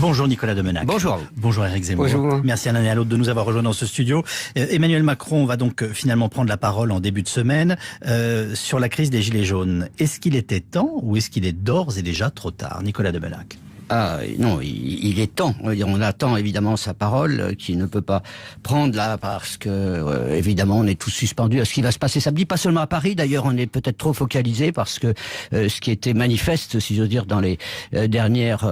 Bonjour Nicolas Demenac. Bonjour. Bonjour Éric Zemmour. Bonjour. Merci à l'un et à l'autre de nous avoir rejoints dans ce studio. Emmanuel Macron va donc finalement prendre la parole en début de semaine sur la crise des Gilets jaunes. Est-ce qu'il était temps ou est-ce qu'il est d'ores et déjà trop tard? Nicolas Demenac. Ah non, il est temps. On attend évidemment sa parole, qu'il ne peut pas prendre là, parce que évidemment on est tous suspendus à ce qui va se passer samedi, pas seulement à Paris. D'ailleurs, on est peut-être trop focalisé parce que ce qui était manifeste, si j'ose dire, dans les dernières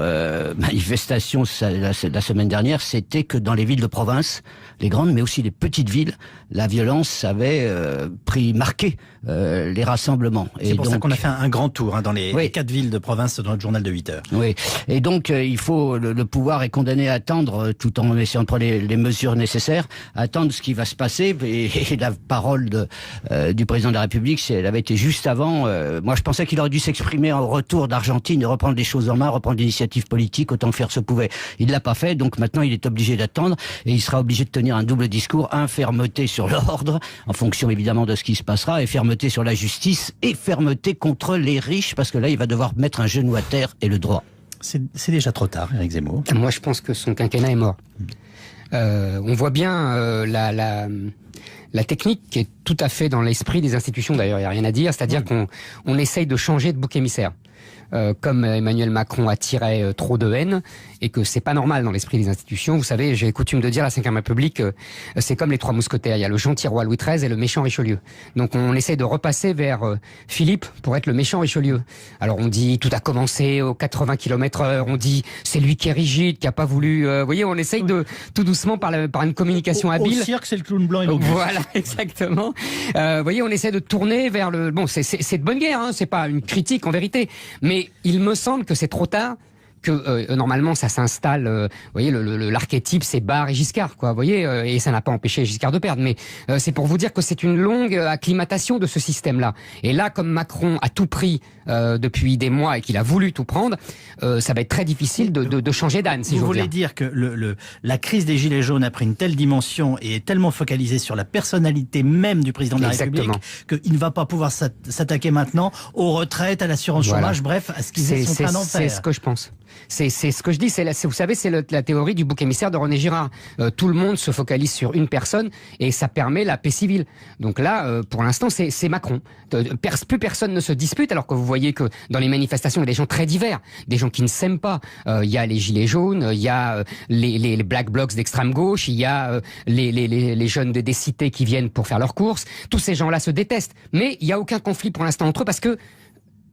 manifestations la semaine dernière, c'était que dans les villes de province, les grandes, mais aussi les petites villes, la violence avait marqué les rassemblements. C'est pour ça qu'on a fait un grand tour dans les 4 villes de province dans notre journal de 8 heures. Oui, et donc il faut, le pouvoir est condamné à attendre, tout en essayant de prendre les mesures nécessaires, à attendre ce qui va se passer. Et la parole du président de la République, elle avait été juste avant. Moi, je pensais qu'il aurait dû s'exprimer au retour d'Argentine, et reprendre les choses en main, reprendre l'initiative politique autant que faire se pouvait. Il l'a pas fait, donc maintenant il est obligé d'attendre, et il sera obligé de tenir un double discours, fermeté sur l'ordre, en fonction évidemment de ce qui se passera, et fermeté sur la justice, et fermeté contre les riches, parce que là il va devoir mettre un genou à terre et le droit. C'est déjà trop tard, Éric Zemmour. Moi, je pense que son quinquennat est mort. On voit bien la technique qui est tout à fait dans l'esprit des institutions, d'ailleurs, il n'y a rien à dire, c'est-à-dire qu'on essaye de changer de bouc émissaire. Comme Emmanuel Macron attirait trop de haine, et que c'est pas normal dans l'esprit des institutions. Vous savez, j'ai coutume de dire à la Ve République, c'est comme les trois mousquetaires. Il y a le gentil roi Louis XIII et le méchant Richelieu. Donc on essaie de repasser vers Philippe pour être le méchant Richelieu. Alors on dit tout a commencé aux 80 km/h, on dit c'est lui qui est rigide, qui a pas voulu... vous voyez, on essaye de tout doucement par une communication habile. Au cirque, c'est le clown blanc et l'auguste. Voilà, exactement. Vous voyez, on essaie de tourner vers le... Bon, c'est de bonne guerre, c'est pas une critique en vérité, mais il me semble que c'est trop tard, que normalement ça s'installe, vous voyez, l'archétype c'est Barre et Giscard, quoi, vous voyez, et ça n'a pas empêché Giscard de perdre, mais c'est pour vous dire que c'est une longue acclimatation de ce système-là. Et là, comme Macron a tout pris depuis des mois et qu'il a voulu tout prendre, ça va être très difficile de changer d'âne, si je veux dire. Vous voulez dire que la crise des Gilets jaunes a pris une telle dimension et est tellement focalisée sur la personnalité même du président de la République qu'il ne va pas pouvoir s'attaquer maintenant aux retraites, à l'assurance chômage, bref, à ce qu'ils sont un enfer. C'est ce que je pense. C'est ce que je dis, vous savez, c'est la théorie du bouc émissaire de René Girard. Tout le monde se focalise sur une personne et ça permet la paix civile. Donc là, pour l'instant, c'est Macron. Plus personne ne se dispute, alors que vous voyez que dans les manifestations, il y a des gens très divers, des gens qui ne s'aiment pas. Il y a les gilets jaunes, il y a les black blocs d'extrême gauche, il y a les jeunes des cités qui viennent pour faire leurs courses. Tous ces gens-là se détestent, mais il n'y a aucun conflit pour l'instant entre eux parce que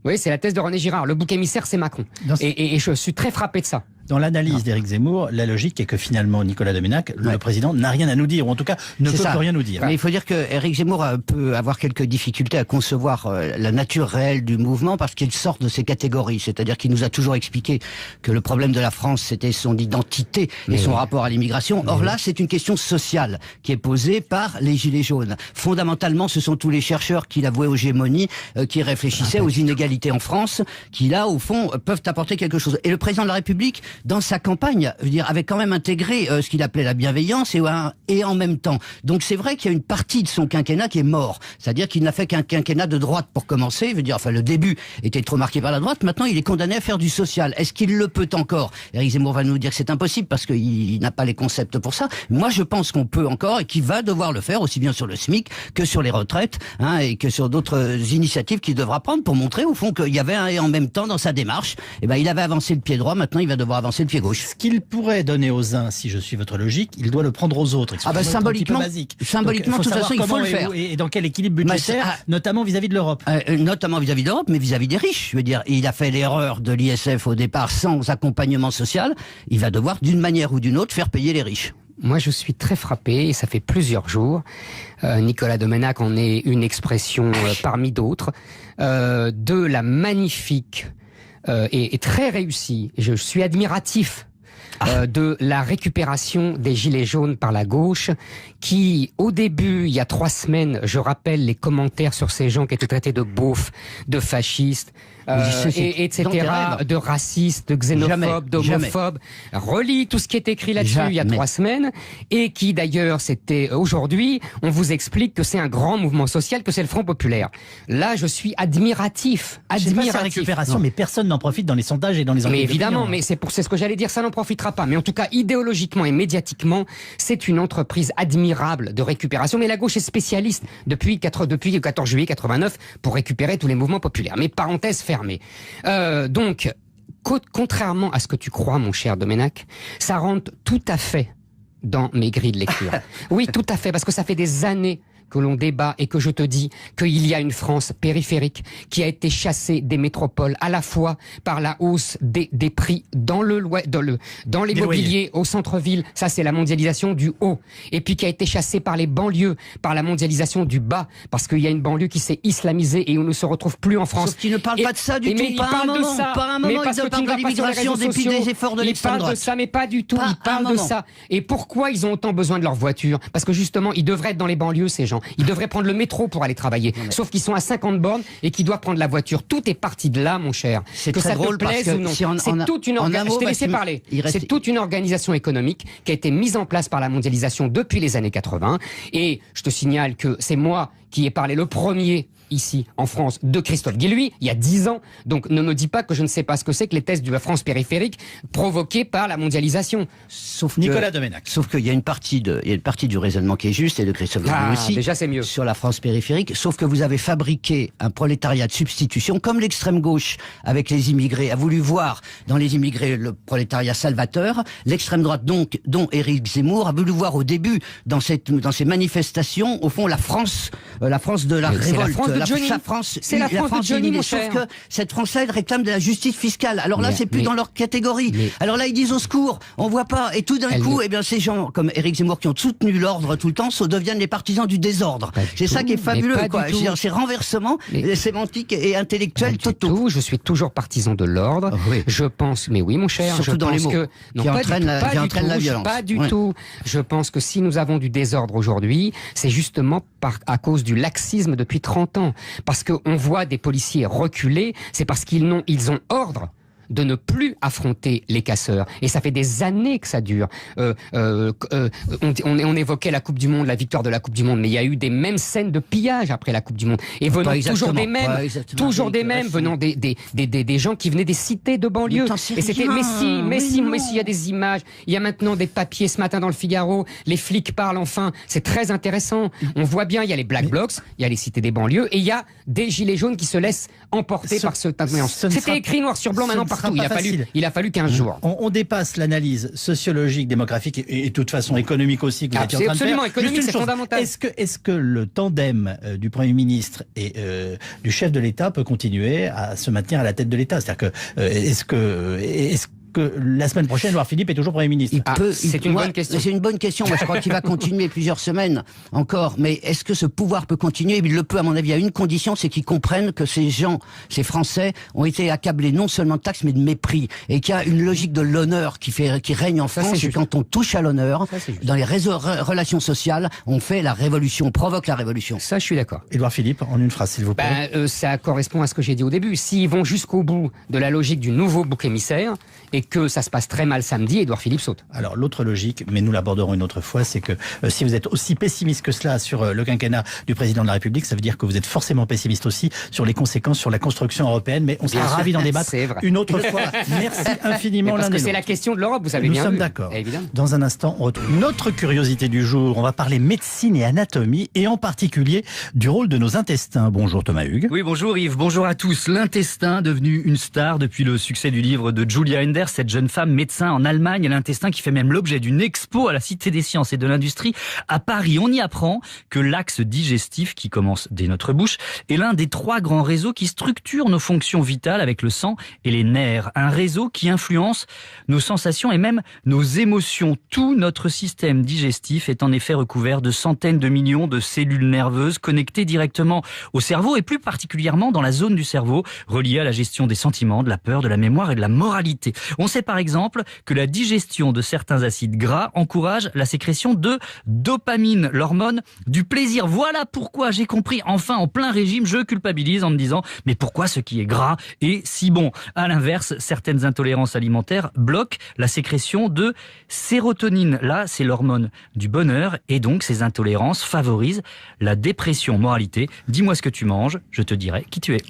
oui, c'est la thèse de René Girard. Le bouc émissaire, c'est Macron. Et je suis très frappé de ça. Dans l'analyse d'Éric Zemmour, la logique est que finalement, Nicolas Demenac, le président, n'a rien à nous dire, ou en tout cas ne peut plus rien nous dire. Mais il faut dire que Éric Zemmour peut avoir quelques difficultés à concevoir la nature réelle du mouvement parce qu'il sort de ces catégories. C'est-à-dire qu'il nous a toujours expliqué que le problème de la France, c'était son identité et son rapport à l'immigration. Or là, c'est une question sociale qui est posée par les Gilets jaunes. Fondamentalement, ce sont tous les chercheurs qui l'avouaient aux gémonies, qui réfléchissaient aux inégalités en France, qui là, au fond, peuvent apporter quelque chose. Et le président de la République, dans sa campagne, je veux dire, avait quand même intégré ce qu'il appelait la bienveillance et en même temps. Donc c'est vrai qu'il y a une partie de son quinquennat qui est mort. C'est-à-dire qu'il n'a fait qu'un quinquennat de droite pour commencer. Je veux dire, enfin, le début était trop marqué par la droite. Maintenant, il est condamné à faire du social. Est-ce qu'il le peut encore? Éric Zemmour va nous dire que c'est impossible parce qu'il n'a pas les concepts pour ça. Moi, je pense qu'on peut encore et qu'il va devoir le faire aussi bien sur le SMIC que sur les retraites, et que sur d'autres initiatives qu'il devra prendre pour montrer au fond qu'il y avait un et en même temps dans sa démarche. Et ben, il avait avancé le pied droit. Maintenant, il va devoir avancer le pied gauche. Ce qu'il pourrait donner aux uns, si je suis votre logique, il doit le prendre aux autres. Symboliquement, de toute façon, il faut le faire. Et dans quel équilibre budgétaire, notamment vis-à-vis de l'Europe. Notamment vis-à-vis de l'Europe, mais vis-à-vis des riches. Je veux dire, il a fait l'erreur de l'ISF au départ sans accompagnement social. Il va devoir, d'une manière ou d'une autre, faire payer les riches. Moi, je suis très frappé, et ça fait plusieurs jours. Nicolas Demenac en est une expression parmi d'autres, de la magnifique et très réussie. Je suis admiratif de la récupération des Gilets jaunes par la gauche, qui, au début, il y a 3 semaines, je rappelle les commentaires sur ces gens qui étaient traités de beaufs, de fascistes, etc., de racistes, de xénophobes, d'homophobes. Relis tout ce qui est écrit là-dessus il y a 3 semaines, et qui d'ailleurs, c'était aujourd'hui, on vous explique que c'est un grand mouvement social, que c'est le Front Populaire. Là, je suis admiratif. C'est pas sa récupération, mais personne n'en profite dans les sondages et dans les enquêtes. Mais évidemment, mais c'est ce que j'allais dire, ça n'en profitera pas. Mais en tout cas, idéologiquement et médiatiquement, c'est une entreprise admirable de récupération. Mais la gauche est spécialiste depuis le 14 juillet 89 pour récupérer tous les mouvements populaires. Mais parenthèse fermée. Donc, contrairement à ce que tu crois, mon cher Domenech, ça rentre tout à fait dans mes grilles de lecture. Oui, tout à fait, parce que ça fait des années que l'on débat et que je te dis qu'il y a une France périphérique qui a été chassée des métropoles à la fois par la hausse des prix dans l'immobilier au centre-ville, ça c'est la mondialisation du haut, et puis qui a été chassée par les banlieues, par la mondialisation du bas, parce qu'il y a une banlieue qui s'est islamisée et on ne se retrouve plus en France. Sauf qu'il ne parle pas de ça du tout, pas un moment, il ne parle pas de l'immigration depuis des efforts de l'extrême droite. Il parle de ça, mais pas du tout, il parle de ça. Et pourquoi ils ont autant besoin de leur voiture? Parce que justement, ils devraient être dans les banlieues, ces gens. Ils devraient prendre le métro pour aller travailler. Sauf qu'ils sont à 50 bornes et qu'ils doivent prendre la voiture. Tout est parti de là, mon cher. C'est que très ça drôle te plaise ou non. C'est toute une organisation. Je t'ai laissé parler. C'est toute une organisation économique qui a été mise en place par la mondialisation depuis les années 80. Et je te signale que c'est moi qui ai parlé le premier ici en France de Christophe Guilluy il y a 10 ans. Donc ne me dis pas que je ne sais pas ce que c'est que les tests de la France périphérique provoqués par la mondialisation. Sauf Nicolas Domenech. Sauf qu'il y a une partie du raisonnement qui est juste, et de Christophe Guilluy aussi. Déjà c'est mieux. Sur la France périphérique. Sauf que vous avez fabriqué un prolétariat de substitution, comme l'extrême gauche avec les immigrés a voulu voir dans les immigrés le prolétariat salvateur. L'extrême droite dont Éric Zemmour a voulu voir au début dans ces manifestations au fond la France de la révolte. C'est la France de Johnny, mon cher. Sauf que cette France-là, elle réclame de la justice fiscale. Alors là, c'est plus dans leur catégorie. Alors là, ils disent au secours, on voit pas. Et tout d'un coup, eh bien, ces gens comme Éric Zemmour qui ont soutenu l'ordre tout le temps, deviennent les partisans du désordre. C'est ça qui est fabuleux, quoi. C'est renversement sémantique et intellectuel totaux. Je suis toujours partisan de l'ordre. Oui. Je pense, mais oui, mon cher, surtout dans les mots qui entraînent la violence. Pas du tout. Je pense que si nous avons du désordre aujourd'hui, c'est justement à cause du laxisme depuis 30 ans. Parce qu'on voit des policiers reculer, c'est parce qu'ils ont ordre de ne plus affronter les casseurs. Et ça fait des années que ça dure. On évoquait la Coupe du Monde, la victoire de la Coupe du Monde, mais il y a eu des mêmes scènes de pillage après la Coupe du Monde. Et venant toujours des mêmes, venant des gens qui venaient des cités de banlieue. Et c'était, mais si, il y a des images. Il y a maintenant des papiers ce matin dans le Figaro. Les flics parlent enfin. C'est très intéressant. On voit bien, il y a les Black Blocs, il y a les cités des banlieues, et il y a des gilets jaunes qui se laissent emporter par ce influence. C'était écrit noir sur blanc maintenant partout. Il a fallu 15 jours. On dépasse l'analyse sociologique, démographique et de toute façon économique aussi que vous étiez en train de faire. Absolument, économique, c'est fondamental. Est-ce que le tandem du Premier ministre et du chef de l'État peut continuer à se maintenir à la tête de l'État? C'est-à-dire que est-ce que la semaine prochaine, Édouard Philippe est toujours Premier ministre? C'est une bonne question. C'est une bonne question. Moi, je crois qu'il va continuer plusieurs semaines encore. Mais est-ce que ce pouvoir peut continuer? Il le peut, à mon avis, à une condition, c'est qu'ils comprennent que ces gens, ces Français, ont été accablés non seulement de taxes, mais de mépris. Et qu'il y a une logique de l'honneur qui règne en France. Et quand on touche à l'honneur, dans les relations sociales, on fait la révolution, on provoque la révolution. Ça, je suis d'accord. Édouard Philippe, en une phrase, s'il vous plaît. Ça correspond à ce que j'ai dit au début. S'ils vont jusqu'au bout de la logique du nouveau bouc émissaire, et que ça se passe très mal samedi, Édouard Philippe saute. Alors l'autre logique, mais nous l'aborderons une autre fois, c'est que si vous êtes aussi pessimiste que cela sur le quinquennat du président de la République, ça veut dire que vous êtes forcément pessimiste aussi sur les conséquences sur la construction européenne, mais on sera ravis d'en débattre une autre fois. Merci infiniment. Parce que c'est la question de l'Europe, vous savez bien. Nous sommes d'accord. Dans un instant, on retrouve notre curiosité du jour. On va parler médecine et anatomie, et en particulier du rôle de nos intestins. Bonjour Thomas Hugues. Oui, bonjour Yves, bonjour à tous. L'intestin devenu une star depuis le succès du livre de Julia Enders, cette jeune femme médecin en Allemagne, l'intestin qui fait même l'objet d'une expo à la Cité des Sciences et de l'Industrie à Paris. On y apprend que l'axe digestif, qui commence dès notre bouche, est l'un des 3 grands réseaux qui structurent nos fonctions vitales avec le sang et les nerfs. Un réseau qui influence nos sensations et même nos émotions. Tout notre système digestif est en effet recouvert de centaines de millions de cellules nerveuses connectées directement au cerveau, et plus particulièrement dans la zone du cerveau reliée à la gestion des sentiments, de la peur, de la mémoire et de la moralité. On sait par exemple que la digestion de certains acides gras encourage la sécrétion de dopamine, l'hormone du plaisir. Voilà pourquoi j'ai compris, enfin en plein régime, je culpabilise en me disant mais pourquoi ce qui est gras est si bon? À l'inverse, certaines intolérances alimentaires bloquent la sécrétion de sérotonine. Là, c'est l'hormone du bonheur et donc ces intolérances favorisent la dépression. Moralité, dis-moi ce que tu manges, je te dirai qui tu es.